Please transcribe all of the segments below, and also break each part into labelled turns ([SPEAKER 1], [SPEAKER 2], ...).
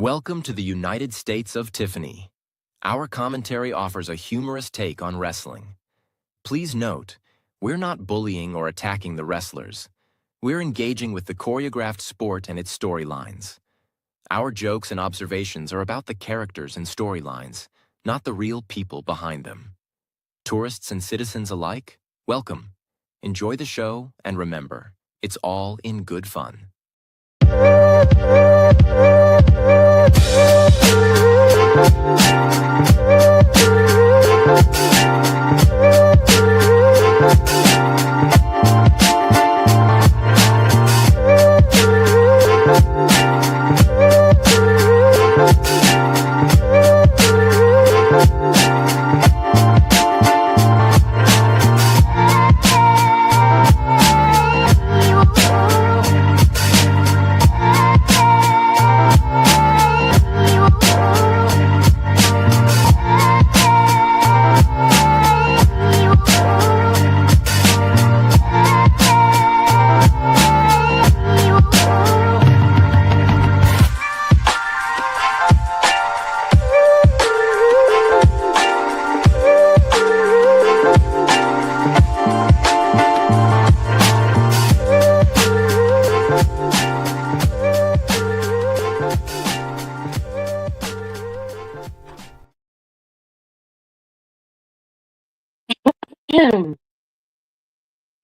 [SPEAKER 1] Welcome to the United States of Tiffany. Our commentary offers a humorous take on wrestling. Please note, we're not bullying or attacking the wrestlers. We're engaging with the choreographed sport and its storylines. Our jokes and observations are about the characters and storylines, not the real people behind them. Tourists and citizens alike, welcome. Enjoy the show, and remember, it's all in good fun.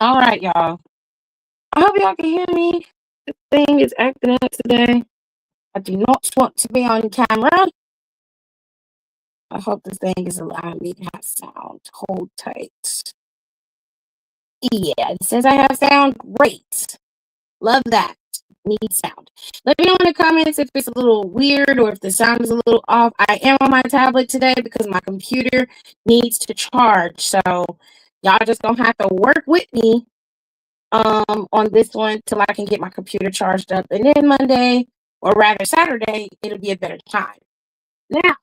[SPEAKER 2] All right, y'all. I hope y'all can hear me. This thing is acting up today. I do not want to be on camera. I hope this thing is allowing me to have sound. Hold tight. Yeah, it says I have sound. Great. Love that. Need sound. Let me know in the comments if it's a little weird or if the sound is a little off. I am on my tablet today because my computer needs to charge. So y'all just gonna have to work with me on this one till I can get my computer charged up. And then Monday, or rather Saturday, it'll be a better time. Now,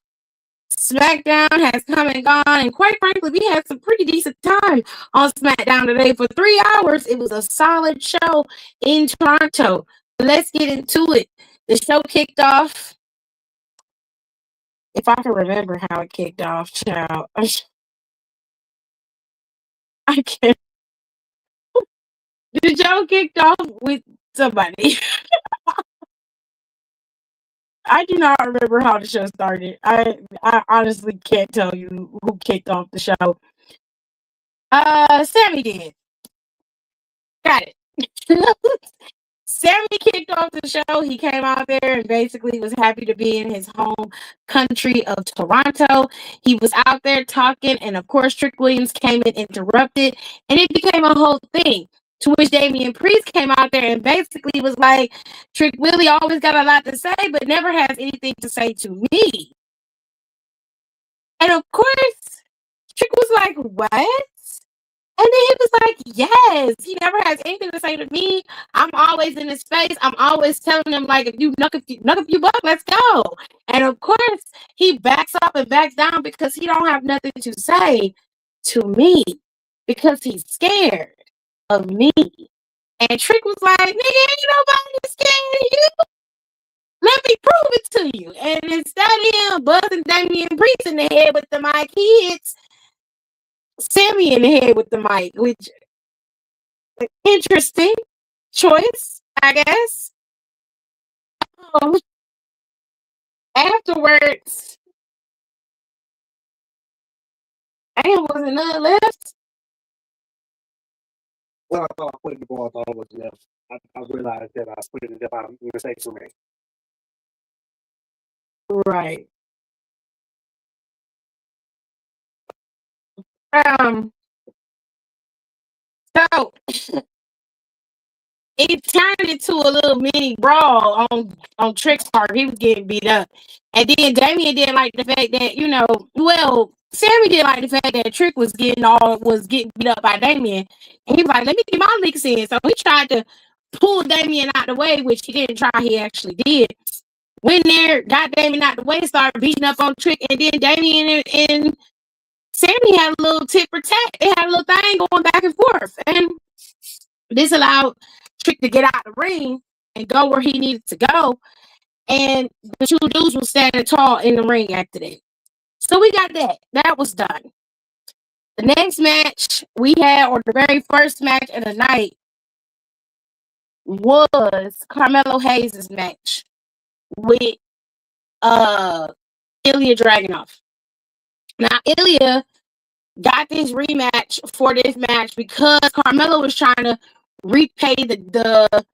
[SPEAKER 2] Smackdown has come and gone, and quite frankly, we had some pretty decent time on Smackdown today. For 3 hours, it was a solid show in Toronto. Let's get into it. The show kicked off. If I can remember how it kicked off, child. I can't. The show kicked off with somebody. I do not remember how the show started. I honestly can't tell you who kicked off the show. Sammy did. Got it. Sammy kicked off the show. He came out there and basically was happy to be in his home country of Toronto. He was out there talking, and of course, Trick Williams came and interrupted, and it became a whole thing. To which Damian Priest came out there and basically was like, Trick Willie always got a lot to say, but never has anything to say to me. And of course, Trick was like, what? And then he was like, yes, he never has anything to say to me. I'm always in his face. I'm always telling him, like, if you buck, let's go. And of course, he backs up and backs down because he don't have nothing to say to me because he's scared of me. And Trick was like, nigga, ain't nobody scared of you. Let me prove it to you. And instead of him buzzing Damian Priest in the head with the mic, he hits Sammy in the head with the mic, which interesting choice, I guess. Afterwards, ain't wasn't none left.
[SPEAKER 3] Well, I thought putting the ball thought was left. I realized that I put it in by mistake for me.
[SPEAKER 2] Right. So it turned into a little mini brawl on Trick's part. He was getting beat up. And then Damian didn't like the fact that, Sammy didn't like the fact that Trick was getting beat up by Damian. And he was like, let me get my licks in. So he tried to pull Damian out the way, which he didn't try, he actually did. Went there, got Damian out the way, started beating up on Trick, and then Damian and Sammy had a little tit for tat. They had a little thing going back and forth. And this allowed Trick to get out of the ring and go where he needed to go. and the two dudes were standing tall in the ring after that. So we got that. That was done. The next match we had, or the very first match of the night, was Carmelo Hayes' match with Ilya Dragunov. Now Ilya got this rematch for this match because Carmelo was trying to repay the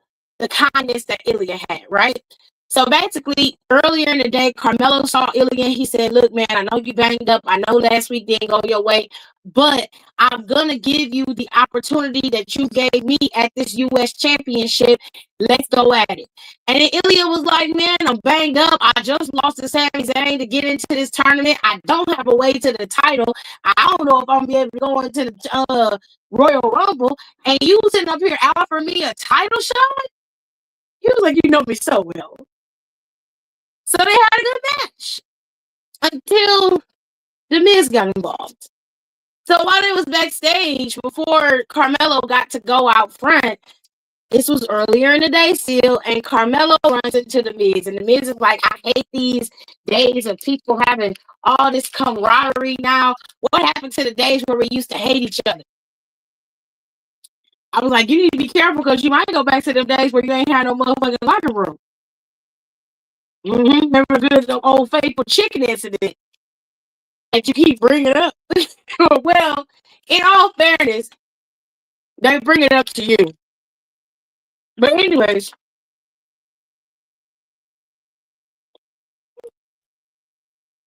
[SPEAKER 2] kindness that Ilya had, right? So basically, earlier in the day, Carmelo saw Ilya and he said, look, man, I know you banged up. I know last week didn't go your way, but I'm going to give you the opportunity that you gave me at this U.S. championship. Let's go at it. And then Ilya was like, man, I'm banged up. I just lost to Sami Zayn to get into this tournament. I don't have a way to the title. I don't know if I'm going to be able to go into the Royal Rumble. And you sitting up here offering me a title shot? He was like, you know me so well. So they had a good match until The Miz got involved. So while it was backstage, before Carmelo got to go out front, this was earlier in the day still, and Carmelo runs into The Miz. And The Miz is like, I hate these days of people having all this camaraderie now. What happened to the days where we used to hate each other? I was like, you need to be careful because you might go back to the days where you ain't had no motherfucking locker room. Remember the old faithful chicken incident that you keep bringing up? Well, in all fairness, they bring it up to you. But anyways,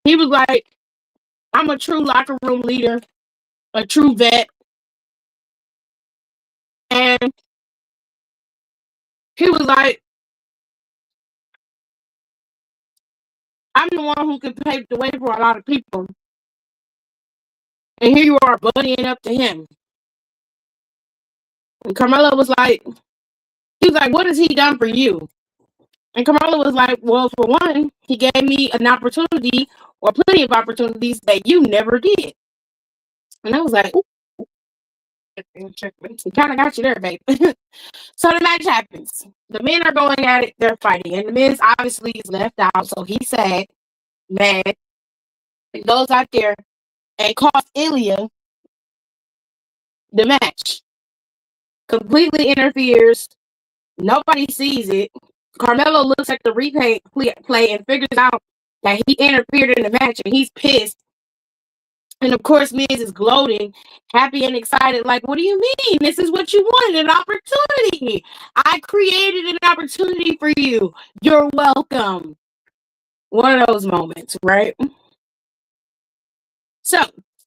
[SPEAKER 2] he was like, I'm a true locker room leader, a true vet. And he was like, I'm the one who can pave the way for a lot of people. And here you are buddying up to him. And Carmelo was like, what has he done for you? And Carmelo was like, well, for one, he gave me an opportunity or plenty of opportunities that you never did. And I was like, we kind of got you there, babe. So the match happens. The men are going at it. They're fighting. And the Miz obviously is left out. So he's sad, mad. He goes out there and costs Ilya the match. Completely interferes. Nobody sees it. Carmelo looks at the replay play and figures out that he interfered in the match and he's pissed. And of course, Miz is gloating, happy and excited, like, what do you mean? This is what you wanted, an opportunity. I created an opportunity for you. You're welcome. One of those moments, right? So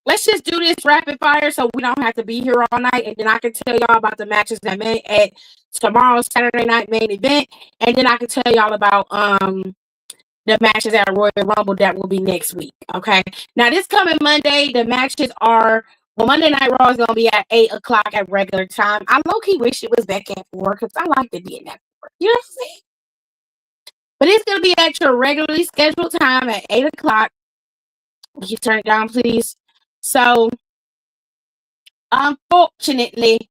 [SPEAKER 2] let's just do this rapid fire so we don't have to be here all night. And then I can tell y'all about the matches that made at tomorrow's Saturday night main event. And then I can tell y'all about the matches at Royal Rumble that will be next week. Okay. Now this coming Monday, the matches are Monday Night Raw is gonna be at 8 o'clock at regular time. I low-key wish it was back at 4 because I like to be in that 4. You know what I'm saying? But it's gonna be at your regularly scheduled time at 8 o'clock. Can you turn it down, please? So unfortunately,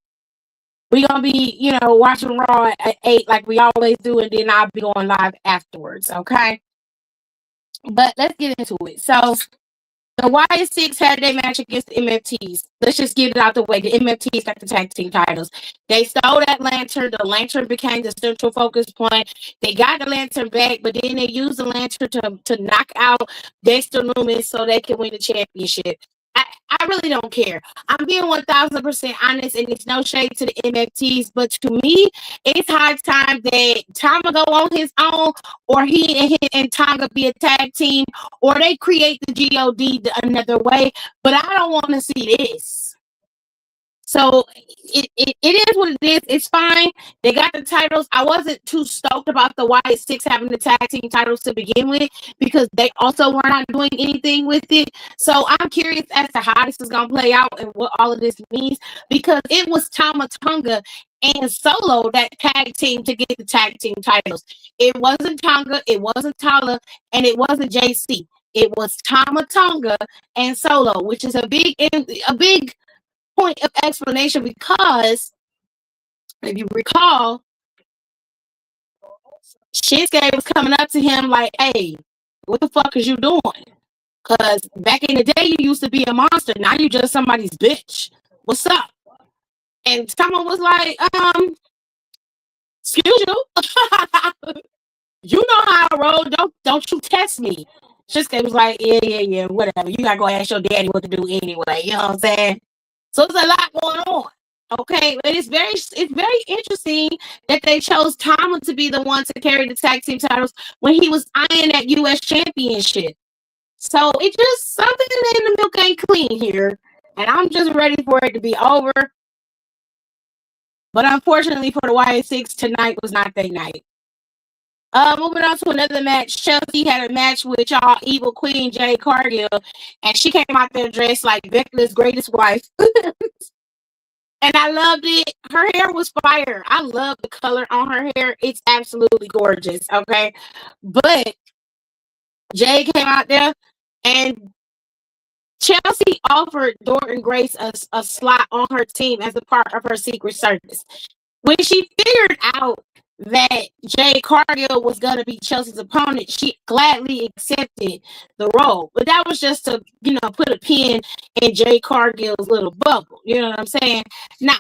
[SPEAKER 2] we're gonna be, watching Raw at 8 like we always do, and then I'll be going live afterwards, okay? But let's get into it. So the YS6 had their match against the MFTs. Let's just get it out the way. The MFTs got the tag team titles. They stole that lantern. The lantern became the central focus point. They got the lantern back, but then they used the lantern to knock out Dexter Lumis so they can win the championship. I really don't care. I'm being 1,000% honest, and it's no shade to the MFTs, but to me, it's high time that Tama go on his own, or he and Tonga be a tag team, or they create the GOD another way. But I don't want to see this. So it is what it is. It's fine. They got the titles. I wasn't too stoked about the YS6 having the tag team titles to begin with because they also were not doing anything with it. So I'm curious as to how this is going to play out and what all of this means because it was Tama Tonga and Solo that tag team to get the tag team titles. It wasn't Tonga, it wasn't Tala, and it wasn't JC. It was Tama Tonga and Solo, which is a big point of explanation because if you recall, Shinsuke was coming up to him like, hey, what the fuck is you doing? Because back in the day, you used to be a monster. Now you just somebody's bitch. What's up? And someone was like, excuse you. You know how I roll. Don't you test me. Shinsuke was like, yeah, whatever. You gotta go ask your daddy what to do anyway. You know what I'm saying? So there's a lot going on. Okay, but it's very interesting that they chose Tama to be the one to carry the tag team titles when he was eyeing that US championship. So it just something in the milk ain't clean here. And I'm just ready for it to be over. But unfortunately for the YS6, tonight was not their night. Moving on to another match. Chelsea had a match with y'all Evil Queen Jade Cargill, and she came out there dressed like Vecna's greatest wife. And I loved it. Her hair was fire. I love the color on her hair. It's absolutely gorgeous. Okay. But Jade came out there and Chelsea offered Jordan Grace a slot on her team as a part of her Secret Service. When she figured out that Jade Cargill was going to be Chelsea's opponent, she gladly accepted the role. But that was just to, put a pin in Jade Cargill's little bubble. You know what I'm saying? Now,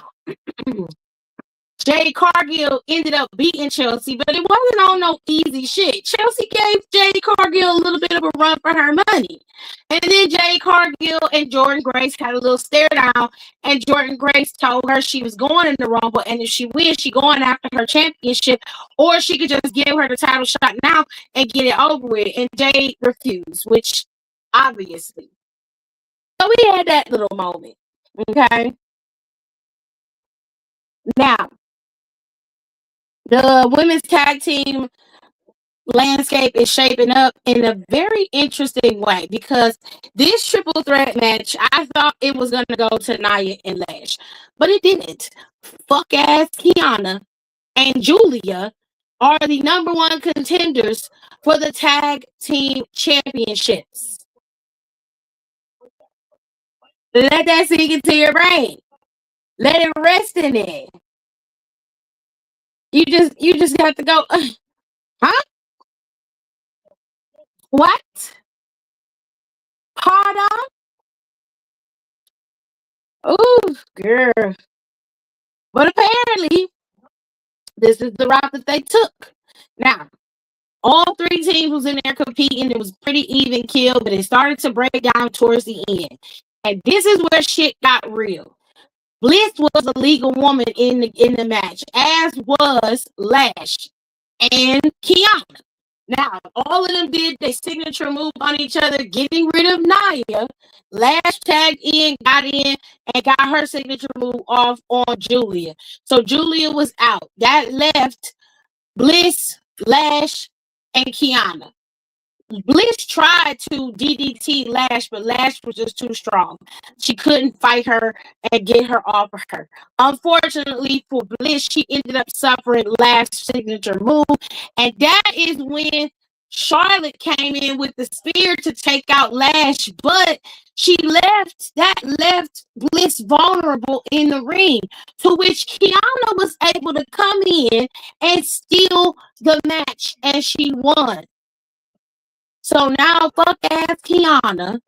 [SPEAKER 2] Jade Cargill ended up beating Chelsea, but it wasn't on no easy shit. Chelsea gave Jade Cargill a little bit of a run for her money. And then Jade Cargill and Jordan Grace had a little stare down, and Jordan Grace told her she was going in the Rumble, and if she wins, she going after her championship, or she could just give her the title shot now and get it over with. And Jade refused, which obviously. So we had that little moment. Okay. Now, the women's tag team landscape is shaping up in a very interesting way because this triple threat match, I thought it was going to go to Nia and Lash, but it didn't. Fuck ass Kiana and Julia are the number one contenders for the tag team championships. Let that sink into your brain. Let it rest in it. You just have to go, huh? What? Pardon? Oh, girl. But apparently, this is the route that they took. Now, all three teams was in there competing. It was pretty even kill, but it started to break down towards the end. And this is where shit got real. Bliss was a legal woman in the match, as was Lash and Kiana. Now, all of them did their signature move on each other, getting rid of Nia. Lash tagged in, got in, and got her signature move off on Julia. So Julia was out. That left Bliss, Lash, and Kiana. Bliss tried to DDT Lash, but Lash was just too strong. She couldn't fight her and get her off of her. Unfortunately for Bliss, she ended up suffering Lash's signature move, and that is when Charlotte came in with the spear to take out Lash, but that left Bliss vulnerable in the ring, to which Kiana was able to come in and steal the match, and she won. So now, fuck ass Kiana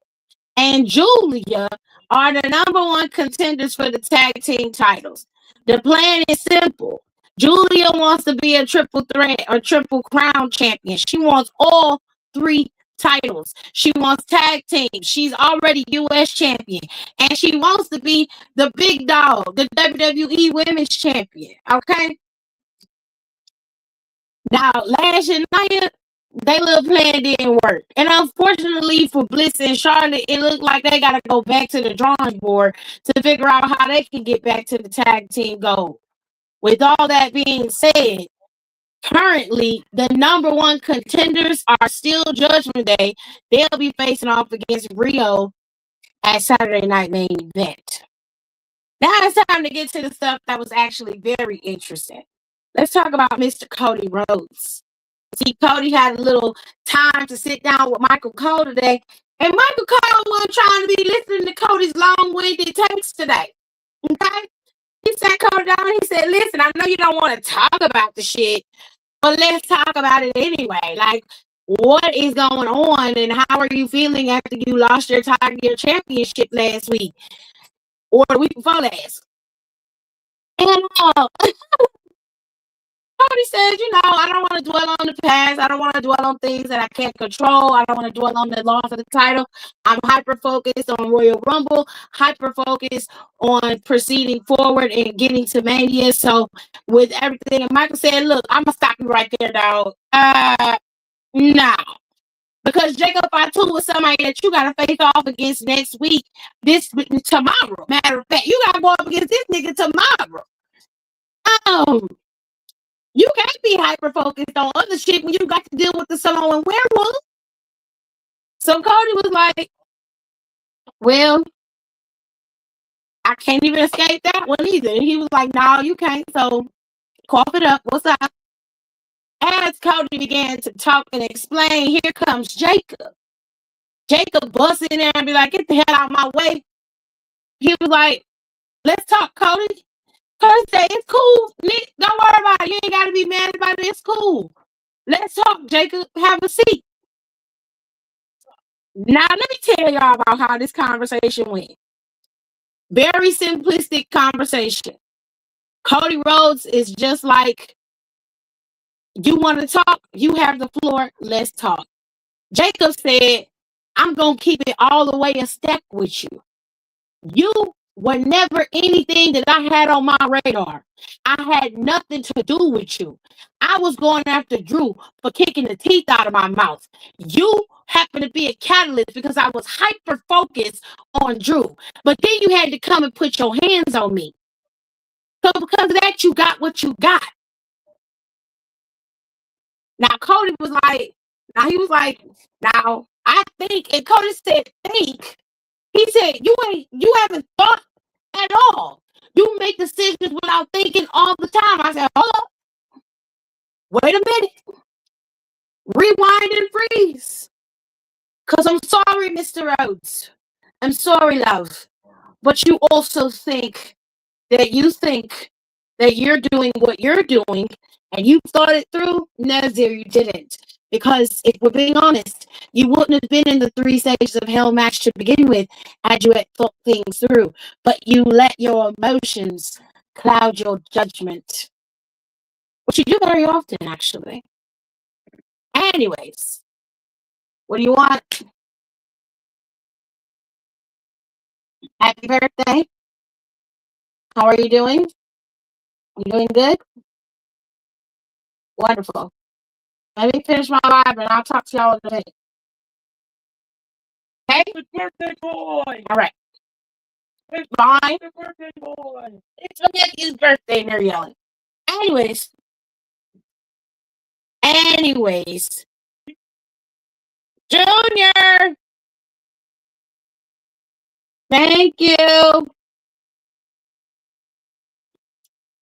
[SPEAKER 2] and Julia are the number one contenders for the tag team titles. The plan is simple. Julia wants to be a triple threat or triple crown champion. She wants all three titles. She wants tag team. She's already US champion. And she wants to be the big dog, the WWE women's champion. Okay? Now, Lash and Nia, they little plan didn't work. And unfortunately for Bliss and Charlotte, it looked like they got to go back to the drawing board to figure out how they can get back to the tag team goal. With all that being said, currently the number one contenders are still Judgment Day. They'll be facing off against Rio at Saturday Night Main Event. Now it's time to get to the stuff that was actually very interesting. Let's talk about Mr. Cody Rhodes. See, Cody had a little time to sit down with Michael Cole today, and Michael Cole wasn't trying to be listening to Cody's long-winded takes today. Okay? He sat Cody down and he said, listen, I know you don't want to talk about the shit, But let's talk about it anyway. Like, what is going on, and how are you feeling after you lost your championship last week or the week before last? And Cody said, I don't want to dwell on the past. I don't want to dwell on things that I can't control. I don't want to dwell on the loss of the title. I'm hyper focused on Royal Rumble, hyper focused on proceeding forward and getting to Mania. So with everything, and Michael said, look, I'm going to stop you right there, dog. No. Because Jacob Fatu was somebody that you got to face off against next week, tomorrow. Matter of fact, you got to go up against this nigga tomorrow. You can't be hyper focused on other shit when you got to deal with the Samoan werewolf. So Cody was like, well, I can't even escape that one either. And he was like, no, you can't. So cough it up. What's up? As Cody began to talk and explain, here comes Jacob. Jacob busts in there and be like, get the hell out of my way. He was like, let's talk, Cody. Cody said, it's cool. Nick, don't worry about it. You ain't got to be mad about it. It's cool. Let's talk, Jacob. Have a seat. Now, let me tell y'all about how this conversation went. Very simplistic conversation. Cody Rhodes is just like, you want to talk? You have the floor. Let's talk. Jacob said, I'm going to keep it all the way a stack with you. You were never anything that I had on my radar. I had nothing to do with you. I was going after Drew for kicking the teeth out of my mouth. You happened to be a catalyst because I was hyper focused on Drew. But then you had to come and put your hands on me. So because of that, you got what you got. Now Cody was like, now I think, and Cody said, think. He said, you haven't thought at all. You make decisions without thinking all the time. I said, hold up. Wait a minute. Rewind and freeze. Because I'm sorry, Mr. Rhodes. I'm sorry, love. But you also think that you're doing what you're doing and you thought it through. No, dear, you didn't. Because if we're being honest, you wouldn't have been in the 3 stages of hell match to begin with had you had thought things through. But you let your emotions cloud your judgment. Which you do very often, actually. Anyways, what do you want? Happy birthday. How are you doing? You doing good? Wonderful. Let me finish my live and I'll talk to y'all in a minute. Okay?
[SPEAKER 3] It's birthday boy.
[SPEAKER 2] All right. It's fine.
[SPEAKER 3] It's birthday boy.
[SPEAKER 2] It's my nephew's birthday and they're yelling. Anyways. Junior. Thank you.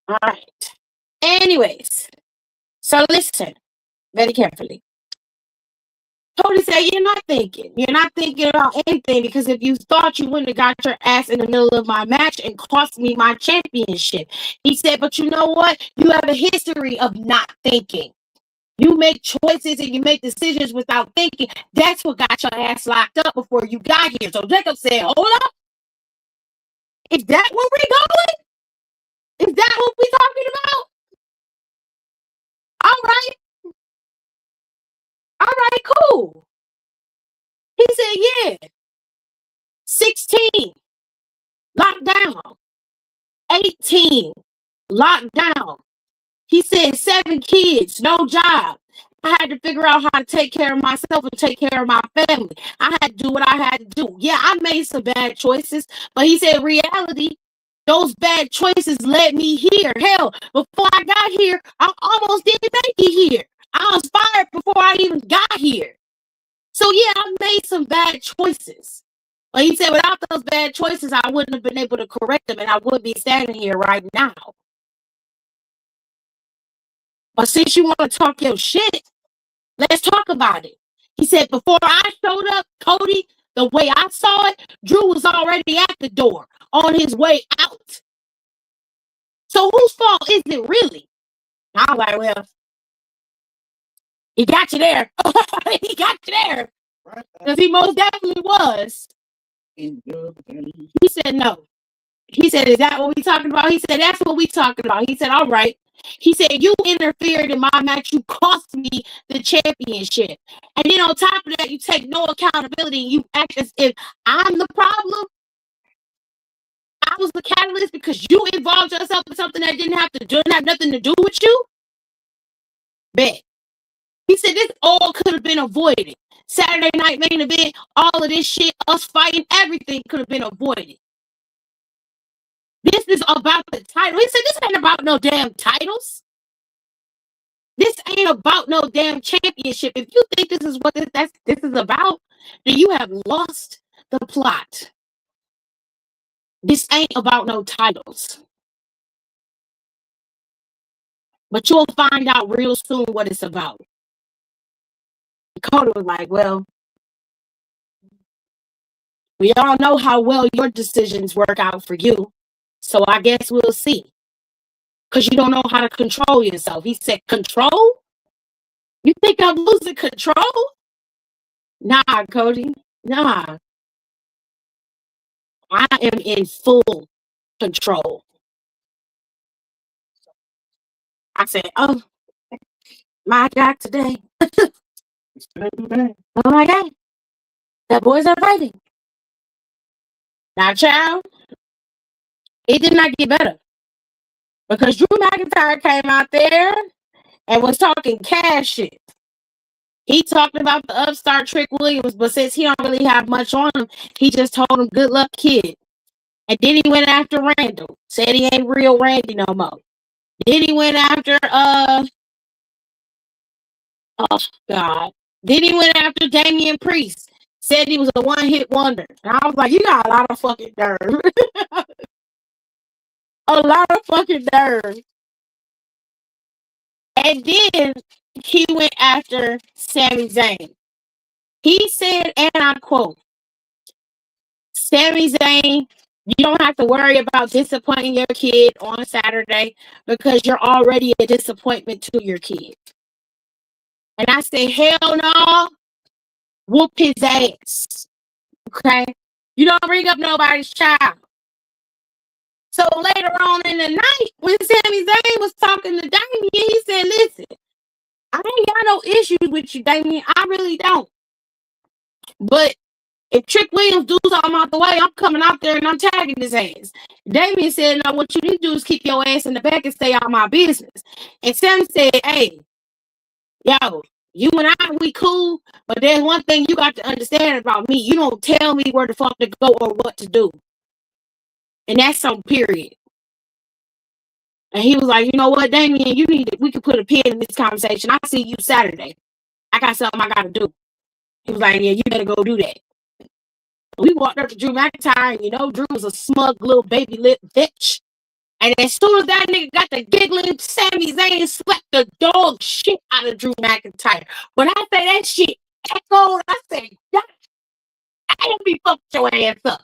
[SPEAKER 2] All right. Anyways. So listen very carefully. Cody said, you're not thinking. You're not thinking about anything because if you thought, you wouldn't have got your ass in the middle of my match and cost me my championship. He said, but you know what? You have a history of not thinking. You make choices and you make decisions without thinking. That's what got your ass locked up before you got here. So Jacob said, hold up. Is that where we're going? Is that what we're talking about? All right. All right, cool. He said, yeah. 16, locked down. 18, locked down. He said 7 kids, no job. I had to figure out how to take care of myself and take care of my family. I had to do what I had to do. Yeah, I made some bad choices, but he said reality, those bad choices led me here. Hell, before I got here, I almost didn't make it here. I was fired before I even got here. So yeah, I made some bad choices. But he said without those bad choices, I wouldn't have been able to correct them and I would be standing here right now. But since you want to talk your shit, let's talk about it. He said before I showed up, Cody, the way I saw it, Drew was already at the door on his way out. So whose fault is it really? I was like, well, He got you there. He got you there. Because he most definitely was. He said no. He said, is that what we talking about? He said, that's what we talking about. He said, all right. He said, you interfered in my match. You cost me the championship. And then on top of that, you take no accountability. You act as if I'm the problem. I was the catalyst because you involved yourself in something that didn't have nothing to do with you. Bet. He said, this all could have been avoided. Saturday night main event, all of this shit, us fighting, everything could have been avoided. This is about the title. He said, this ain't about no damn titles. This ain't about no damn championship. If you think this is what this is about, then you have lost the plot. This ain't about no titles. But you'll find out real soon what it's about. Cody was like, well, we all know how well your decisions work out for you. So I guess we'll see. Because you don't know how to control yourself. He said, control? You think I'm losing control? Nah, Cody. Nah. I am in full control. I said, oh, my God, today. Oh, my God. The boys are fighting. Now, child, it did not get better. Because Drew McIntyre came out there and was talking cash shit. He talked about the upstart Trick Williams, but since he don't really have much on him, he just told him, good luck, kid. And then he went after Randall. Said he ain't real Randy no more. Then he went after, oh, God. Then he went after Damian Priest. Said he was a one-hit wonder. And I was like, you got a lot of fucking nerve. A lot of fucking nerve. And then he went after Sami Zayn. He said, and I quote, Sami Zayn, you don't have to worry about disappointing your kid on Saturday because you're already a disappointment to your kid. And I said, hell no, whoop his ass. Okay? You don't bring up nobody's child. So later on in the night, when Sami Zayn was talking to Damien, he said, listen, I ain't got no issues with you, Damien. I really don't. But if Trick Williams do something out the way, I'm coming out there and I'm tagging his ass. Damien said, no, what you need to do is keep your ass in the back and stay out of my business. And Sam said, hey, yo, you and I, we cool, but there's one thing you got to understand about me. You don't tell me where the fuck to go or what to do. And that's some period. And he was like, you know what, Damien, we could put a pin in this conversation. I'll see you Saturday. I got something I got to do. He was like, yeah, you better go do that. We walked up to Drew McIntyre, and you know, Drew was a smug little baby lip bitch. And as soon as that nigga got the giggling, Sami Zayn slapped the dog shit out of Drew McIntyre. When I say that shit echoed, I said, God, I ain't be fucked your ass up.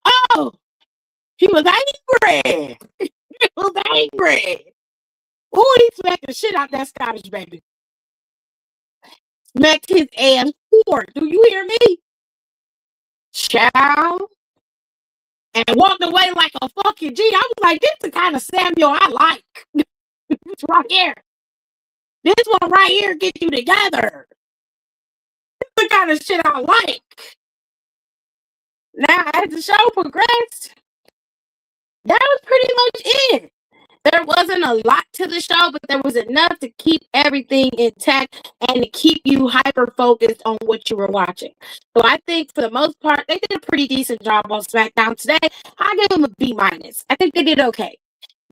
[SPEAKER 2] Oh, he was angry. He was angry. Oh, he smacked the shit out that Scottish baby. Smacked his ass hard. Do you hear me? Child. And walked away like a fucking G. I was like, this is the kind of Samuel I like. This right here. This one right here get you together. This is the kind of shit I like. Now, as the show progressed, that was pretty much it. There wasn't a lot to the show, but there was enough to keep everything intact and to keep you hyper-focused on what you were watching. So I think for the most part, they did a pretty decent job on Smackdown today. I give them a B-. I think they did okay.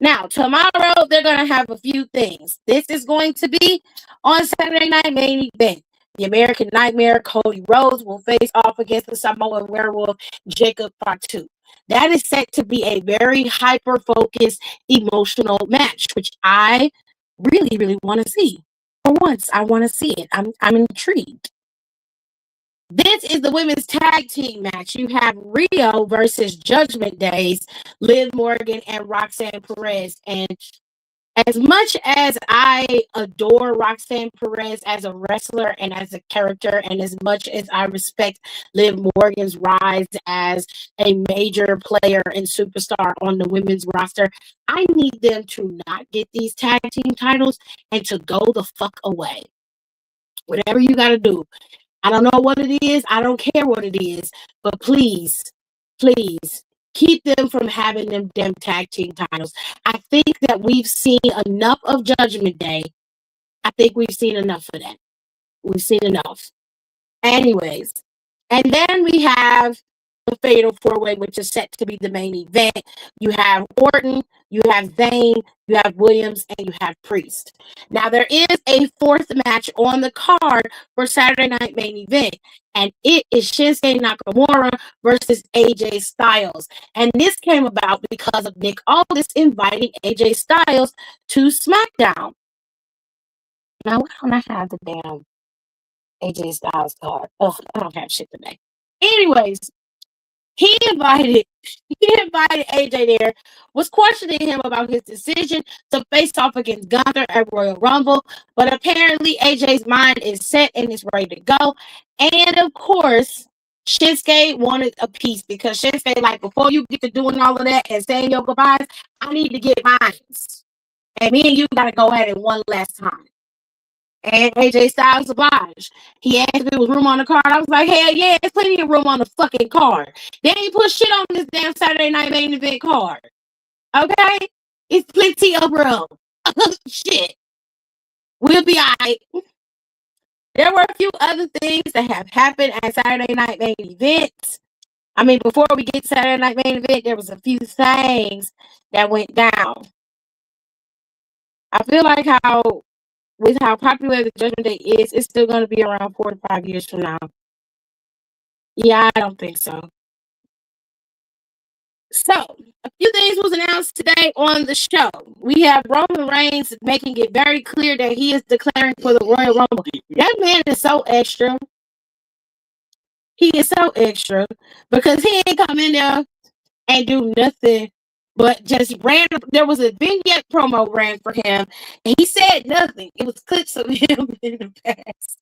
[SPEAKER 2] Now, tomorrow, they're going to have a few things. This is going to be on Saturday Night Main Event. The American Nightmare, Cody Rhodes, will face off against the Samoan Werewolf, Jacob Fatu. That is set to be a very hyper-focused, emotional match, which I really, really want to see. For once, I want to see it. I'm intrigued. This is the women's tag team match. You have Rio versus Judgment Days, Liv Morgan and Roxanne Perez. And As much as I adore Roxanne Perez as a wrestler and as a character, and as much as I respect Liv Morgan's rise as a major player and superstar on the women's roster, I need them to not get these tag team titles and to go the fuck away. Whatever you got to do. I don't know what it is. I don't care what it is. But please, please keep them from having them damn tag team titles. I think that we've seen enough of Judgment Day. I think we've seen enough of that. We've seen enough. Anyways, and then we have the Fatal 4-Way, which is set to be the main event. You have Orton, you have Zayn, you have Williams, and you have Priest. Now, there is a fourth match on the card for Saturday Night Main Event, and it is Shinsuke Nakamura versus AJ Styles. And this came about because of Nick Aldis inviting AJ Styles to SmackDown. Now, why don't I have the damn AJ Styles card? Oh, I don't have shit today. Anyways, he invited AJ there, was questioning him about his decision to face off against Gunther at Royal Rumble, but apparently AJ's mind is set and is ready to go. And of course, Shinsuke wanted a piece because Shinsuke, like, before you get to doing all of that and saying your goodbyes, I need to get mine. And me and you got to go at it one last time. And AJ Styles obliged. He asked if there was room on the card. I was like, hell yeah, there's plenty of room on the fucking card. They ain't put shit on this damn Saturday Night Main Event card. Okay? It's plenty of room. Shit. We'll be alright. There were a few other things that have happened at Saturday Night Main Event. I mean, before we get to Saturday Night Main Event, there was a few things that went down. I feel like with how popular the Judgment Day is, it's still going to be around 4 to 5 years from now. Yeah, I don't think so. So, a few things was announced today on the show. We have Roman Reigns making it very clear that he is declaring for the Royal Rumble. That man is so extra. He is so extra because he ain't come in there and do nothing but just ran. There was a vignette promo ran for him, and he said nothing. It was clips of him in the past,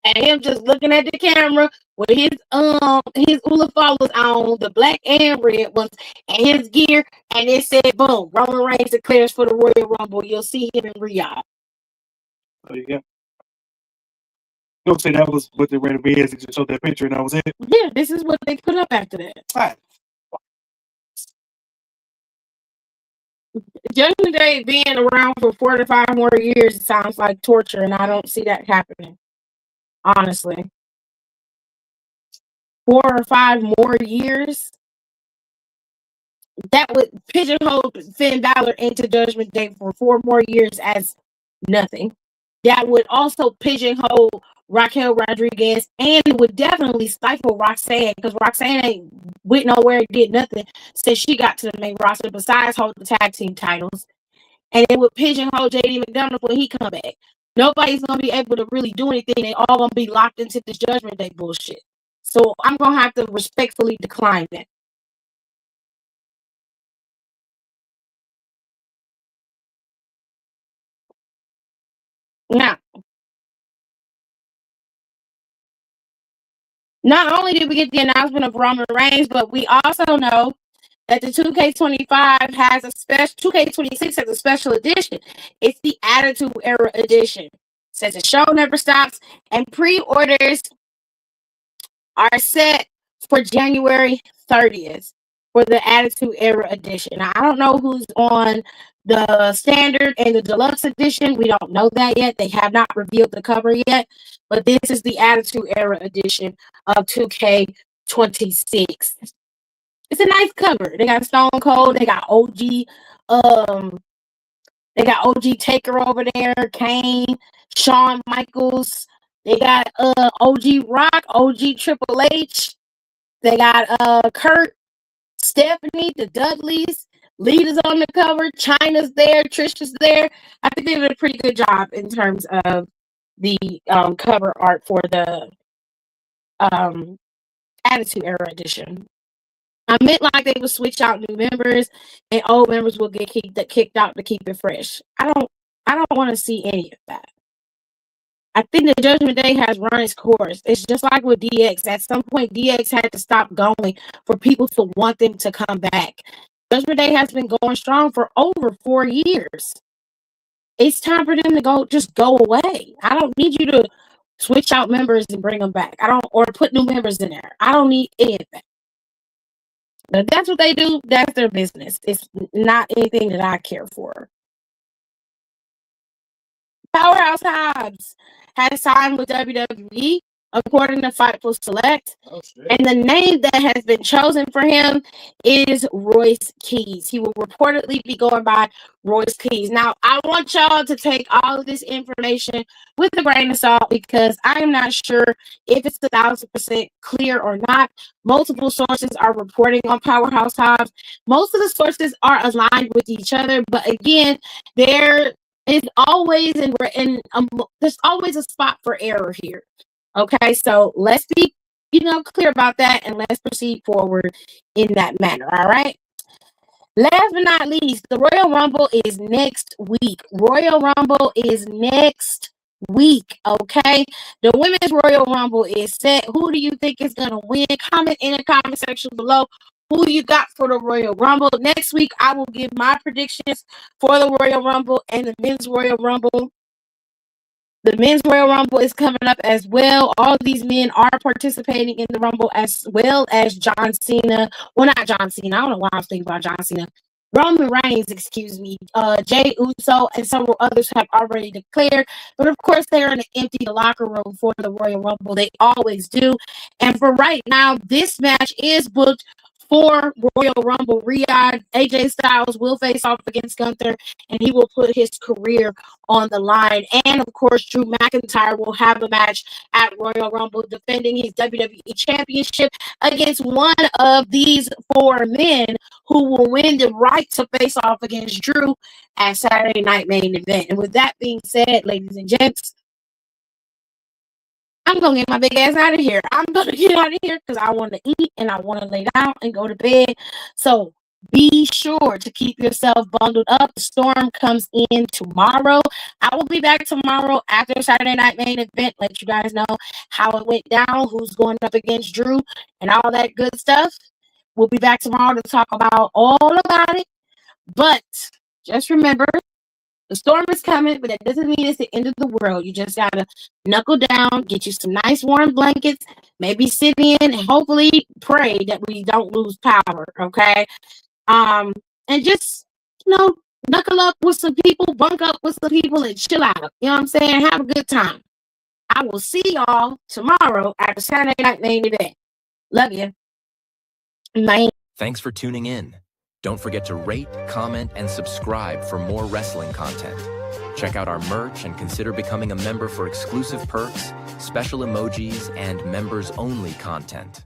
[SPEAKER 2] and him just looking at the camera with his Ula followers on, the black and red ones, and his gear, and it said, "Boom! Roman Reigns declares for the Royal Rumble." You'll see him in Riyadh.
[SPEAKER 3] Oh, yeah. Don't say that was what they ran to as. They just showed that picture, and that was it.
[SPEAKER 2] Yeah, this is what they put up after that.
[SPEAKER 3] All right.
[SPEAKER 2] Judgment Day being around for 4 to 5 more years sounds like torture, and I don't see that happening. Honestly. 4 or 5 more years? That would pigeonhole Finn Balor into Judgment Day for 4 more years as nothing. That would also pigeonhole Raquel Rodriguez, and it would definitely stifle Roxanne, because Roxanne ain't went nowhere and did nothing since she got to the main roster besides hold the tag team titles. And it would pigeonhole JD McDonough when he come back. Nobody's going to be able to really do anything. They all going to be locked into this Judgment Day bullshit. So I'm going to have to respectfully decline that. Now, not only did we get the announcement of Roman Reigns, but we also know that the 2K25 has a special, 2K26 has a special edition. It's the Attitude Era edition. It says the show never stops, and pre-orders are set for January 30th for the Attitude Era edition. Now, I don't know who's on the standard and the deluxe edition. We don't know that yet. They have not revealed the cover yet, but this is the Attitude Era edition of 2K26. It's a nice cover. They got Stone Cold. They got OG. They got OG Taker over there. Kane, Shawn Michaels. They got OG Rock, OG Triple H. They got Kurt, Stephanie, the Dudleys. Lita's on the cover. Chyna's there. Trisha's there. I think they did a pretty good job in terms of the cover art for the Attitude Era edition. I meant like they would switch out new members and old members will get kicked out to keep it fresh. I don't want to see any of that. I think the Judgment Day has run its course. It's just like with DX. At some point, DX had to stop going for people to want them to come back. Judgment Day has been going strong for over 4 years. It's time for them to just go away. I don't need you to switch out members and bring them back. Or put new members in there. I don't need any of that. But if that's what they do, that's their business. It's not anything that I care for. Powerhouse Hobbs has signed with WWE, according to Fightful Select. And the name that has been chosen for him is Royce Keys. He will reportedly be going by Royce Keys. Now, I want y'all to take all of this information with a grain of salt because I am not sure if it's 1,000% clear or not. Multiple sources are reporting on Powerhouse Hobbs. Most of the sources are aligned with each other, but again, there's always there's always a spot for error here. Okay, so let's be clear about that and let's proceed forward in that manner. All right. Last but not least, the Royal Rumble is next week. Royal Rumble is next week. Okay, the Women's Royal Rumble is set. Who do you think is gonna win? Comment in the comment section below who you got for the Royal Rumble. Next week, I will give my predictions for the Royal Rumble and the Men's Royal Rumble. The Men's Royal Rumble is coming up as well. All these men are participating in the Rumble as well as John Cena. Well, not John Cena. I don't know why I was thinking about John Cena. Roman Reigns, excuse me. Jey Uso and several others have already declared. But of course, they're going to empty the locker room for the Royal Rumble. They always do. And for right now, this match is booked for Royal Rumble. Riyadh, AJ Styles will face off against Gunther, and he will put his career on the line. And of course, Drew McIntyre will have a match at Royal Rumble, defending his WWE Championship against one of these 4 men who will win the right to face off against Drew at Saturday Night Main Event. And with that being said, ladies and gents, I'm going to get my big ass out of here. I'm going to get out of here because I want to eat and I want to lay down and go to bed. So be sure to keep yourself bundled up. The storm comes in tomorrow. I will be back tomorrow after Saturday Night Main Event. Let you guys know how it went down, who's going up against Drew, and all that good stuff. We'll be back tomorrow to talk about all about it. But just remember, the storm is coming, but that doesn't mean it's the end of the world. You just got to knuckle down, get you some nice warm blankets, maybe sit in, and hopefully pray that we don't lose power, okay? And just, knuckle up with some people, bunk up with some people, and chill out. You know what I'm saying? Have a good time. I will see y'all tomorrow at the Saturday Night Main Event. Love you. Bye.
[SPEAKER 1] Thanks for tuning in. Don't forget to rate, comment, and subscribe for more wrestling content. Check out our merch and consider becoming a member for exclusive perks, special emojis, and members-only content.